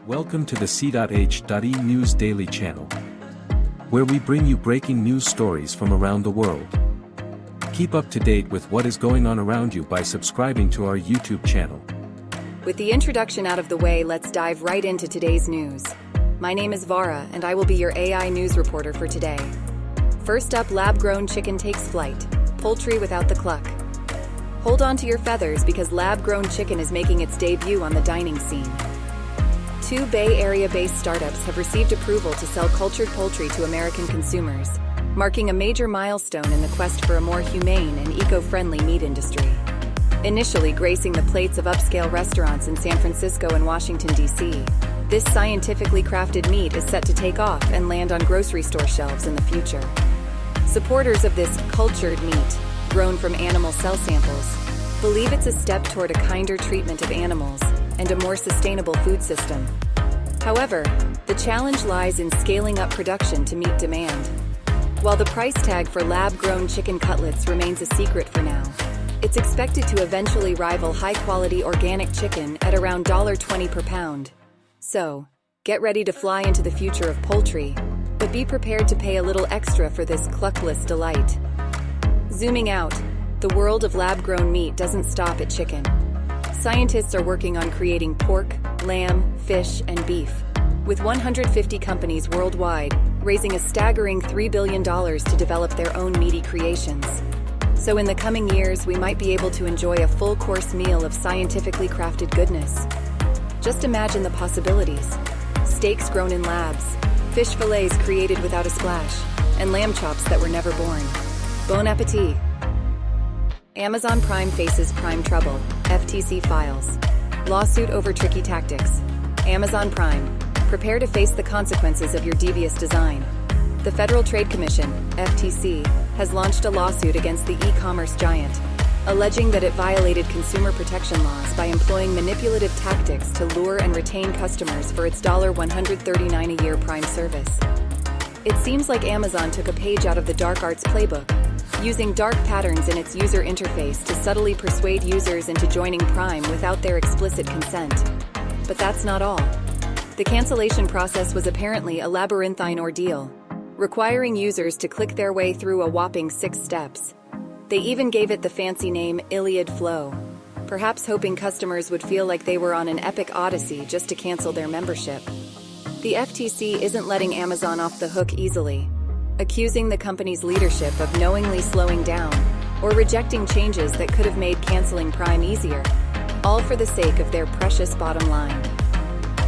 Welcome to the C.H.E News Daily Channel, where we bring you breaking news stories from around the world. Keep up to date with what is going on around you by subscribing to our YouTube channel. With the introduction out of the way, let's dive right into today's news. My name is Vara, and I will be your AI news reporter for today. First up, lab-grown chicken takes flight. Poultry without the cluck. Hold on to your feathers because lab-grown chicken is making its debut on the dining scene. Two Bay Area-based startups have received approval to sell cultured poultry to American consumers, marking a major milestone in the quest for a more humane and eco-friendly meat industry. Initially gracing the plates of upscale restaurants in San Francisco and Washington, D.C., this scientifically crafted meat is set to take off and land on grocery store shelves in the future. Supporters of this cultured meat, grown from animal cell samples, believe it's a step toward a kinder treatment of animals and a more sustainable food system. However, the challenge lies in scaling up production to meet demand. While the price tag for lab-grown chicken cutlets remains a secret for now, it's expected to eventually rival high-quality organic chicken at around $20 per pound. So, get ready to fly into the future of poultry, but be prepared to pay a little extra for this cluckless delight. Zooming out, the world of lab-grown meat doesn't stop at chicken. Scientists are working on creating pork, lamb, fish, and beef, with 150 companies worldwide raising a staggering $3 billion to develop their own meaty creations. So in the coming years, we might be able to enjoy a full-course meal of scientifically crafted goodness. Just imagine the possibilities. Steaks grown in labs, fish fillets created without a splash, and lamb chops that were never born. Bon appetit! Amazon Prime faces Prime trouble, FTC files. Lawsuit over tricky tactics. Amazon Prime, prepare to face the consequences of your devious design. The Federal Trade Commission, FTC, has launched a lawsuit against the e-commerce giant, alleging that it violated consumer protection laws by employing manipulative tactics to lure and retain customers for its $139 a year Prime service. It seems like Amazon took a page out of the dark arts playbook, using dark patterns in its user interface to subtly persuade users into joining Prime without their explicit consent. But that's not all. The cancellation process was apparently a labyrinthine ordeal, requiring users to click their way through a whopping 6 steps. They even gave it the fancy name Iliad Flow, perhaps hoping customers would feel like they were on an epic odyssey just to cancel their membership. The FTC isn't letting Amazon off the hook easily, accusing the company's leadership of knowingly slowing down or rejecting changes that could have made canceling Prime easier, all for the sake of their precious bottom line.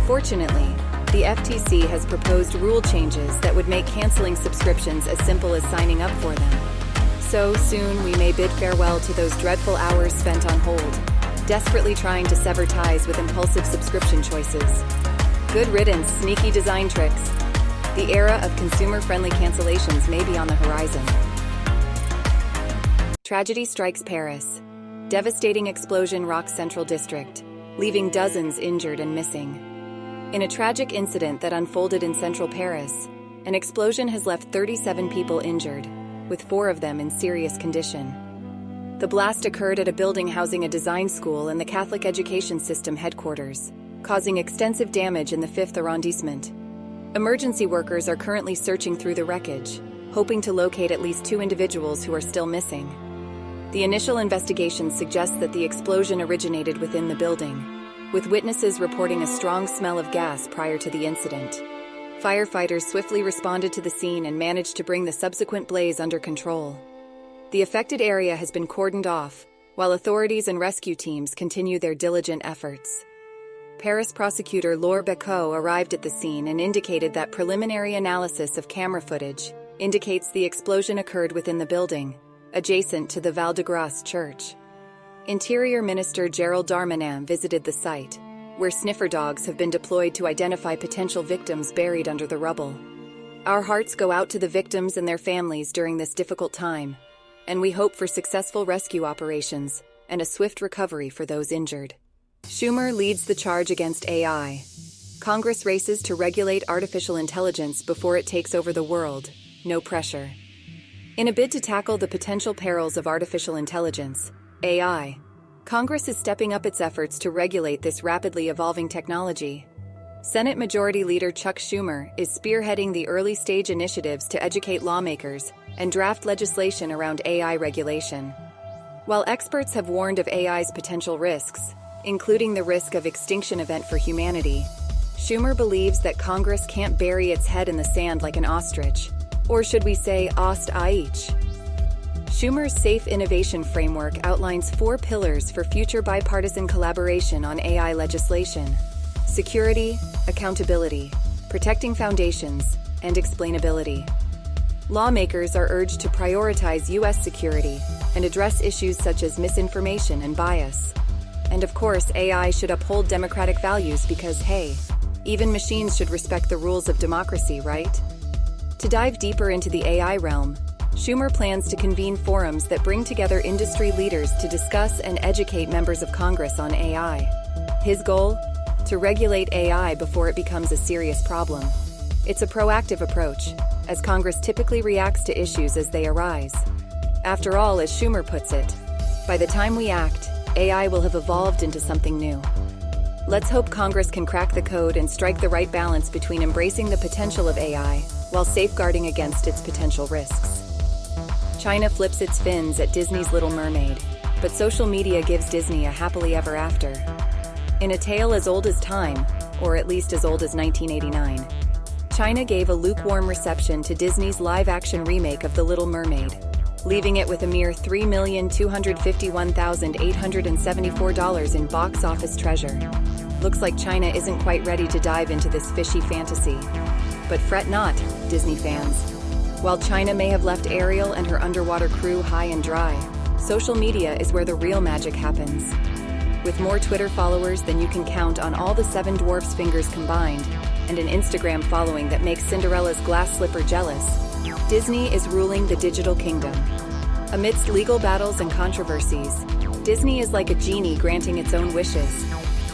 Fortunately, the FTC has proposed rule changes that would make canceling subscriptions as simple as signing up for them. So soon we may bid farewell to those dreadful hours spent on hold, desperately trying to sever ties with impulsive subscription choices. Good riddance, sneaky design tricks. The era of consumer-friendly cancellations may be on the horizon. Tragedy strikes Paris. Devastating explosion rocks Central District, leaving dozens injured and missing. In a tragic incident that unfolded in central Paris, an explosion has left 37 people injured, with 4 of them in serious condition. The blast occurred at a building housing a design school and the Catholic education system headquarters, causing extensive damage in the 5th arrondissement. Emergency workers are currently searching through the wreckage, hoping to locate at least 2 individuals who are still missing. The initial investigation suggests that the explosion originated within the building, with witnesses reporting a strong smell of gas prior to the incident. Firefighters swiftly responded to the scene and managed to bring the subsequent blaze under control. The affected area has been cordoned off, while authorities and rescue teams continue their diligent efforts. Paris prosecutor Laure Becot arrived at the scene and indicated that preliminary analysis of camera footage indicates the explosion occurred within the building, adjacent to the Val de Grace church. Interior Minister Gerald Darmanin visited the site, where sniffer dogs have been deployed to identify potential victims buried under the rubble. Our hearts go out to the victims and their families during this difficult time, and we hope for successful rescue operations and a swift recovery for those injured. Schumer leads the charge against AI. Congress races to regulate artificial intelligence before it takes over the world. No pressure. In a bid to tackle the potential perils of artificial intelligence, AI, Congress is stepping up its efforts to regulate this rapidly evolving technology. Senate Majority Leader Chuck Schumer is spearheading the early-stage initiatives to educate lawmakers and draft legislation around AI regulation. While experts have warned of AI's potential risks, including the risk of extinction event for humanity, Schumer believes that Congress can't bury its head in the sand like an ostrich, or should we say ost-eich. Schumer's Safe Innovation Framework outlines 4 pillars for future bipartisan collaboration on AI legislation: security, accountability, protecting foundations, and explainability. Lawmakers are urged to prioritize U.S. security and address issues such as misinformation and bias. And of course, AI should uphold democratic values because, hey, even machines should respect the rules of democracy, right? To dive deeper into the AI realm, Schumer plans to convene forums that bring together industry leaders to discuss and educate members of Congress on AI. His goal? To regulate AI before it becomes a serious problem. It's a proactive approach, as Congress typically reacts to issues as they arise. After all, as Schumer puts it, by the time we act, AI will have evolved into something new. Let's hope Congress can crack the code and strike the right balance between embracing the potential of AI while safeguarding against its potential risks. China flips its fins at Disney's Little Mermaid, but social media gives Disney a happily ever after. In a tale as old as time, or at least as old as 1989, China gave a lukewarm reception to Disney's live-action remake of The Little Mermaid, leaving it with a mere $3,251,874 in box office treasure. Looks like China isn't quite ready to dive into this fishy fantasy. But fret not, Disney fans. While China may have left Ariel and her underwater crew high and dry, social media is where the real magic happens. With more Twitter followers than you can count on all the 7 dwarfs' fingers combined, and an Instagram following that makes Cinderella's glass slipper jealous, Disney is ruling the digital kingdom. Amidst legal battles and controversies, Disney is like a genie granting its own wishes.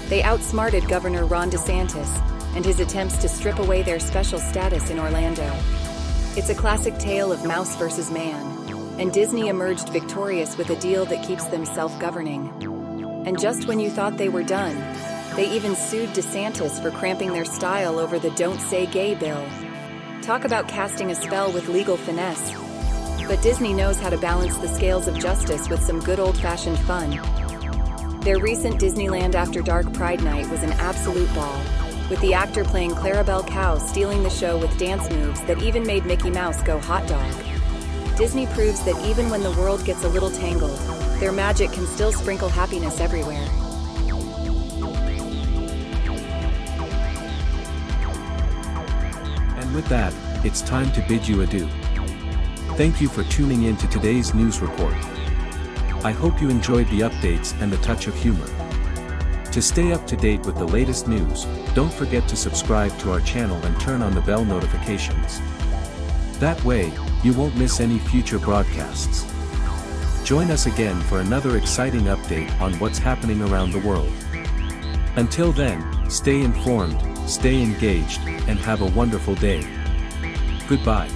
They outsmarted Governor Ron DeSantis and his attempts to strip away their special status in Orlando. It's a classic tale of mouse versus man, and Disney emerged victorious with a deal that keeps them self-governing. And just when you thought they were done, they even sued DeSantis for cramping their style over the Don't Say Gay bill. Talk about casting a spell with legal finesse. But Disney knows how to balance the scales of justice with some good old-fashioned fun. Their recent Disneyland After Dark Pride Night was an absolute ball, with the actor playing Clarabelle Cow stealing the show with dance moves that even made Mickey Mouse go hot dog. Disney proves that even when the world gets a little tangled, their magic can still sprinkle happiness everywhere. And with that, it's time to bid you adieu. Thank you for tuning in to today's news report. I hope you enjoyed the updates and the touch of humor. To stay up to date with the latest news, don't forget to subscribe to our channel and turn on the bell notifications. That way, you won't miss any future broadcasts. Join us again for another exciting update on what's happening around the world. Until then, stay informed, stay engaged, and have a wonderful day. Goodbye.